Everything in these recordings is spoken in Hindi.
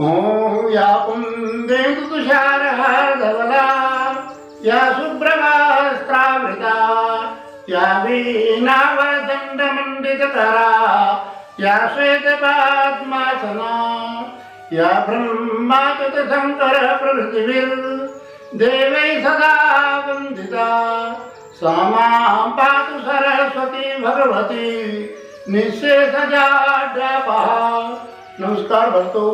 ओम या कुंदेन्दु तुषारहारधवला या शुभ्रवस्त्रावृता या वीणावदण्डमण्डितकरा या श्वेतपद्मासना या ब्रह्माच्युतशङ्कर प्रभृतिभिर्देवैः सदा वन्दिता सा मां पातु सरस्वती भगवती निःशेषजाड्यापहा। नमस्कार भक्तों,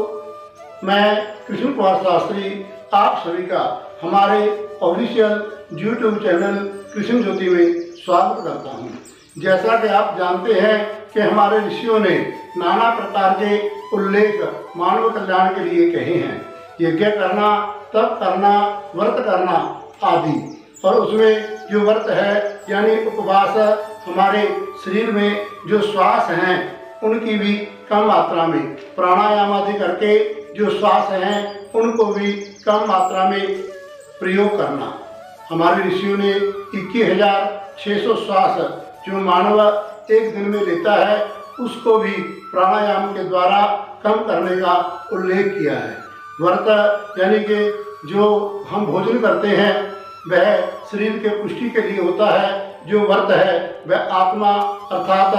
मैं कृष्ण कुमार शास्त्री आप सभी का हमारे ऑफिशियल यूट्यूब चैनल कृष्ण ज्योति में स्वागत करता हूँ। जैसा कि आप जानते हैं कि हमारे ऋषियों ने नाना प्रकार के उल्लेख मानव कल्याण के लिए कहे हैं, यज्ञ करना, तप करना, व्रत करना आदि। और उसमें जो व्रत है यानी उपवास, हमारे शरीर में जो श्वास हैं उनकी भी कम मात्रा में, प्राणायाम आदि करके जो श्वास हैं उनको भी कम मात्रा में प्रयोग करना। हमारे ऋषियों ने 21,600 श्वास जो मानव एक दिन में लेता है उसको भी प्राणायाम के द्वारा कम करने का उल्लेख किया है। व्रत यानी कि जो हम भोजन करते हैं वह शरीर के पुष्टि के लिए होता है। जो व्रत है वह आत्मा अर्थात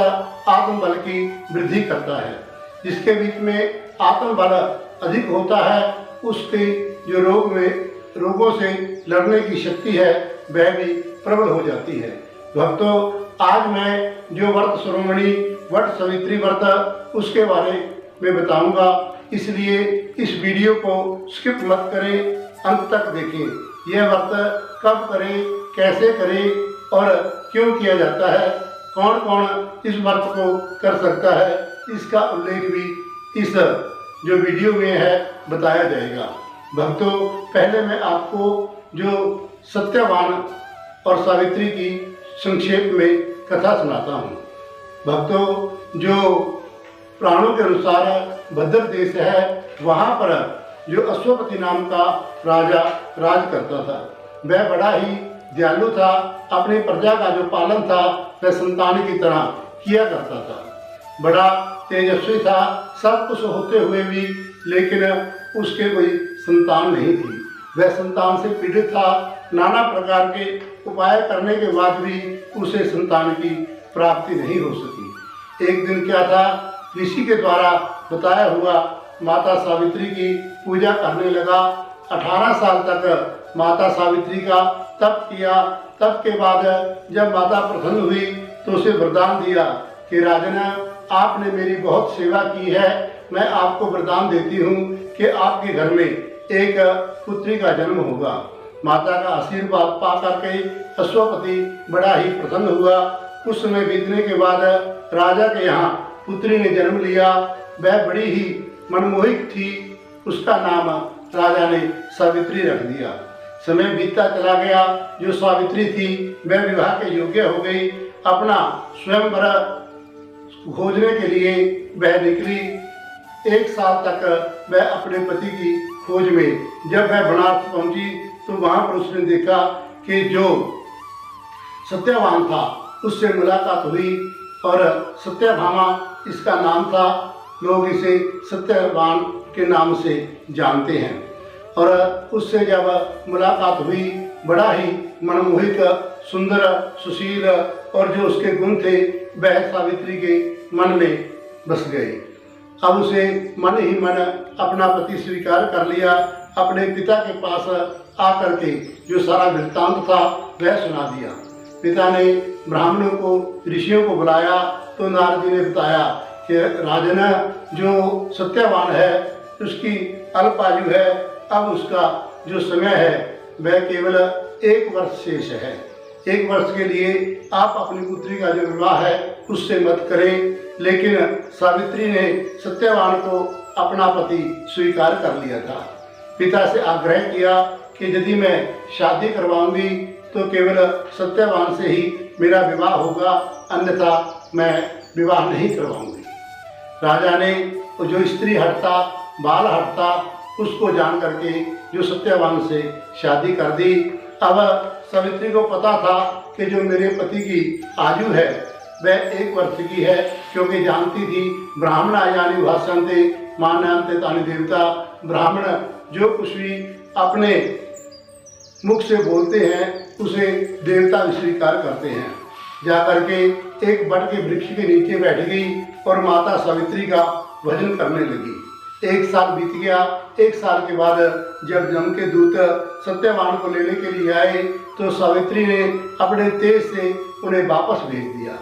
आत्मबल की वृद्धि करता है। जिसके बीच में आत्मबल अधिक होता है उसके जो रोगों से लड़ने की शक्ति है वह भी प्रबल हो जाती है। भक्तों, आज मैं जो व्रत शिरोमणि वट सावित्री व्रत उसके बारे में बताऊंगा, इसलिए इस वीडियो को स्किप मत करें, अंत तक देखें। यह व्रत कब करें, कैसे करें और क्यों किया जाता है, कौन कौन इस व्रत को कर सकता है, इसका उल्लेख भी इस जो वीडियो में है बताया जाएगा। भक्तों, पहले मैं आपको जो सत्यवान और सावित्री की संक्षेप में कथा सुनाता हूँ। भक्तों, जो पुराणों के अनुसार भद्र देश है वहाँ पर जो अश्वपति नाम का राजा राज करता था। वह बड़ा ही दयालु था, अपनी प्रजा का जो पालन था वह संतान की तरह किया करता था। बड़ा तेजस्वी था, सब कुछ होते हुए भी लेकिन उसके कोई संतान नहीं थी। वह संतान से पीड़ित था, नाना प्रकार के उपाय करने के बाद भी उसे संतान की प्राप्ति नहीं हो सकी। एक दिन क्या था, ऋषि के द्वारा बताया हुआ माता सावित्री की पूजा करने लगा। 18 साल तक माता सावित्री का तप किया। तप के बाद जब माता प्रसन्न हुई तो उसे वरदान दिया कि राजन, आपने मेरी बहुत सेवा की है, मैं आपको वरदान देती हूँ कि आपके घर में एक पुत्री का जन्म होगा। माता का आशीर्वाद पा करके अश्वपति बड़ा ही प्रसन्न हुआ। कुछ समय बीतने के बाद राजा के यहाँ पुत्री ने जन्म लिया। वह बड़ी ही मनमोहित थी, उसका नाम राजा ने सावित्री रख दिया। समय बीतता चला गया। जो सावित्री थी वह विवाह के योग्य हो गई। अपना स्वयंवर खोजने के लिए वह निकली। 1 साल तक वह अपने पति की खोज में, जब वह बनारस पहुंची तो वहां पर उसने देखा कि जो सत्यवान था उससे मुलाकात हुई और सत्यभामा इसका नाम था। लोग इसे सत्यवान के नाम से जानते हैं। और उससे जब मुलाकात हुई, बड़ा ही मनमोहित, सुंदर, सुशील और जो उसके गुण थे वह सावित्री के मन में बस गए। अब उसे मन ही मन अपना पति स्वीकार कर लिया। अपने पिता के पास आकर के जो सारा वृत्तांत था वह सुना दिया। पिता ने ब्राह्मणों को, ऋषियों को बुलाया तो नारद जी ने बताया कि राजन, जो सत्यवान है उसकी अल्प आयु है। अब उसका जो समय है वह केवल 1 वर्ष शेष है। 1 वर्ष के लिए आप अपनी पुत्री का जो विवाह है उससे मत करें। लेकिन सावित्री ने सत्यवान को अपना पति स्वीकार कर लिया था। पिता से आग्रह किया कि यदि मैं शादी करवाऊंगी तो केवल सत्यवान से ही मेरा विवाह होगा, अन्यथा मैं विवाह नहीं करवाऊंगी। राजा ने जो स्त्री हटता, बाल हटता, उसको जान करके जो सत्यवान से शादी कर दी। अब सावित्री को पता था कि जो मेरे पति की आयु है वह 1 वर्ष की है, क्योंकि जानती थी ब्राह्मणा यानी भाषन्ते मान्यन्ते तानि देवता। ब्राह्मण जो कुछ भी अपने मुख से बोलते हैं उसे देवता स्वीकार करते हैं। जाकर के एक बड़ के वृक्ष के नीचे बैठ गई और माता सावित्री का भजन करने लगी। 1 साल बीत गया। 1 साल के बाद जब जम के दूत सत्यवान को लेने के लिए आए तो सावित्री ने अपने तेज से उन्हें वापस भेज दिया।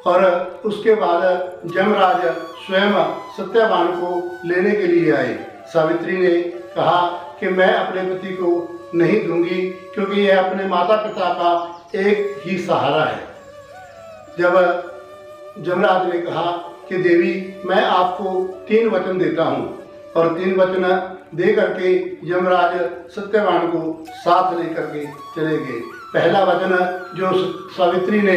और उसके बाद जमराज स्वयं सत्यवान को लेने के लिए आए। सावित्री ने कहा कि मैं अपने पति को नहीं दूंगी, क्योंकि यह अपने माता पिता का एक ही सहारा है। जब जमराज ने कहा कि देवी मैं आपको 3 वचन देता हूँ, और 3 वचन दे करके यमराज सत्यवान को साथ लेकर के चले गए। पहला वचन जो सावित्री ने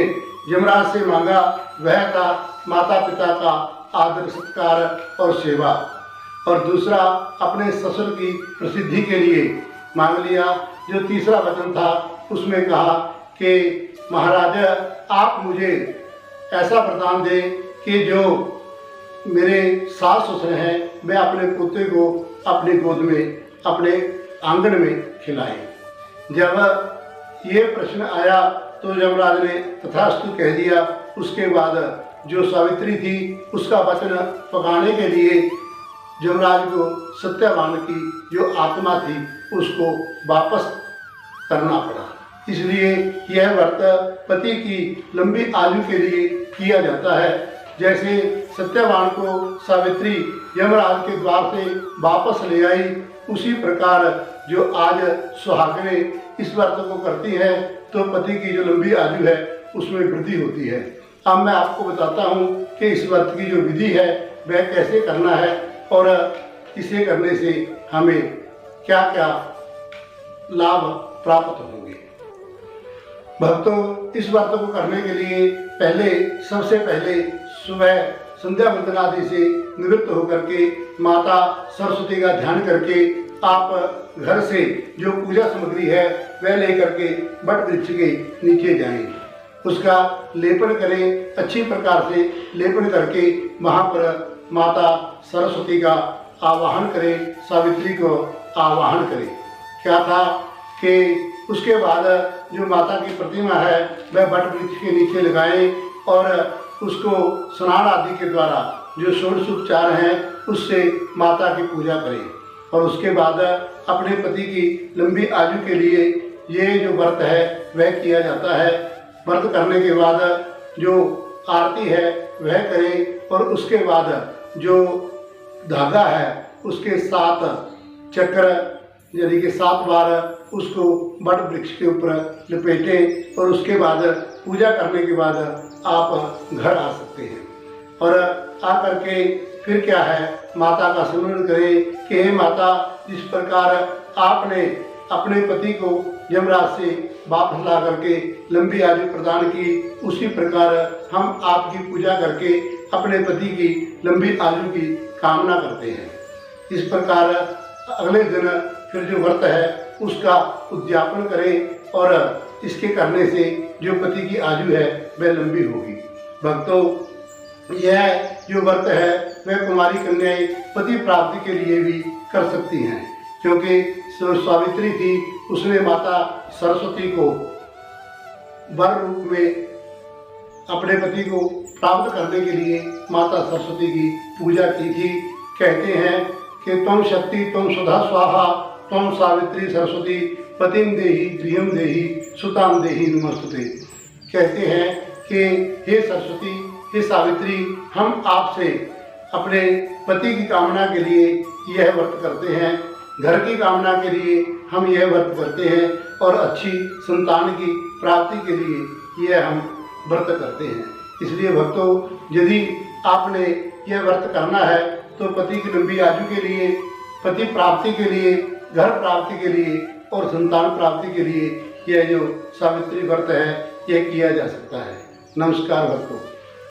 यमराज से मांगा वह था माता पिता का आदर सत्कार और सेवा, और दूसरा अपने ससुर की प्रसिद्धि के लिए मांग लिया। जो तीसरा वचन था उसमें कहा कि महाराज आप मुझे ऐसा वरदान दें कि जो मेरे सास ससुर हैं मैं अपने पोते को अपनी गोद में अपने आंगन में खिलाए। जब ये प्रश्न आया तो यमराज ने तथास्तु कह दिया। उसके बाद जो सावित्री थी उसका वचन पकाने के लिए यमराज को सत्यवान की जो आत्मा थी उसको वापस करना पड़ा। इसलिए यह व्रत पति की लंबी आयु के लिए किया जाता है। जैसे सत्यवान को सावित्री यमराज के द्वार से वापस ले आई, उसी प्रकार जो आज सुहागनें इस व्रत को करती हैं तो पति की जो लंबी आयु है उसमें वृद्धि होती है। अब मैं आपको बताता हूँ कि इस व्रत की जो विधि है वह कैसे करना है और इसे करने से हमें क्या क्या लाभ प्राप्त होंगे। भक्तों, इस व्रत को करने के लिए सबसे पहले सुबह संध्या वंदना आदि से निवृत्त होकर के माता सरस्वती का ध्यान करके आप घर से जो पूजा सामग्री है वह लेकर के वट वृक्ष के नीचे जाएं। उसका लेपन करें, अच्छी प्रकार से लेपन करके वहाँ पर माता सरस्वती का आवाहन करें, सावित्री को आवाहन करें। क्या था कि उसके बाद जो माता की प्रतिमा है वह वट वृक्ष के नीचे लगाएं और उसको स्नान आदि के द्वारा जो षोडशोपचार हैं उससे माता की पूजा करें। और उसके बाद अपने पति की लंबी आयु के लिए ये जो व्रत है वह किया जाता है। व्रत करने के बाद जो आरती है वह करें और उसके बाद जो धागा है उसके 7 चक्र यानी कि 7 बार उसको वट वृक्ष के ऊपर लपेटें और उसके बाद पूजा करने के बाद आप घर आ सकते हैं। और आकर के फिर क्या है माता का स्मरण करें कि हे माता, जिस प्रकार आपने अपने पति को यमराज से वापस ला करके लंबी आयु प्रदान की, उसी प्रकार हम आपकी पूजा करके अपने पति की लंबी आयु की कामना करते हैं। इस प्रकार अगले दिन फिर जो व्रत है उसका उद्यापन करें और इसके करने से जो पति की आयु है वह लंबी होगी। भक्तों, यह जो व्रत है वह कुमारी कन्याएं पति प्राप्ति के लिए भी कर सकती हैं, क्योंकि सावित्री थी उसने माता सरस्वती को वर रूप में अपने पति को प्राप्त करने के लिए माता सरस्वती की पूजा की थी। कहते हैं कि त्वं शक्ति त्वं सुधा स्वाहा त्वं सावित्री सरस्वती पतिम देहि गृहम देहि सुताम देहि नमस्तुते। कहते हैं कि हे सरस्वती, हे सावित्री, हम आपसे अपने पति की कामना के लिए यह व्रत करते हैं, घर की कामना के लिए हम यह व्रत करते हैं और अच्छी संतान की प्राप्ति के लिए यह हम व्रत करते हैं। इसलिए भक्तों, यदि आपने यह व्रत करना है तो पति की लंबी आयु के लिए, पति प्राप्ति के लिए, घर प्राप्ति के लिए और संतान प्राप्ति के लिए यह जो सावित्री व्रत है यह किया जा सकता है। नमस्कार भक्तों।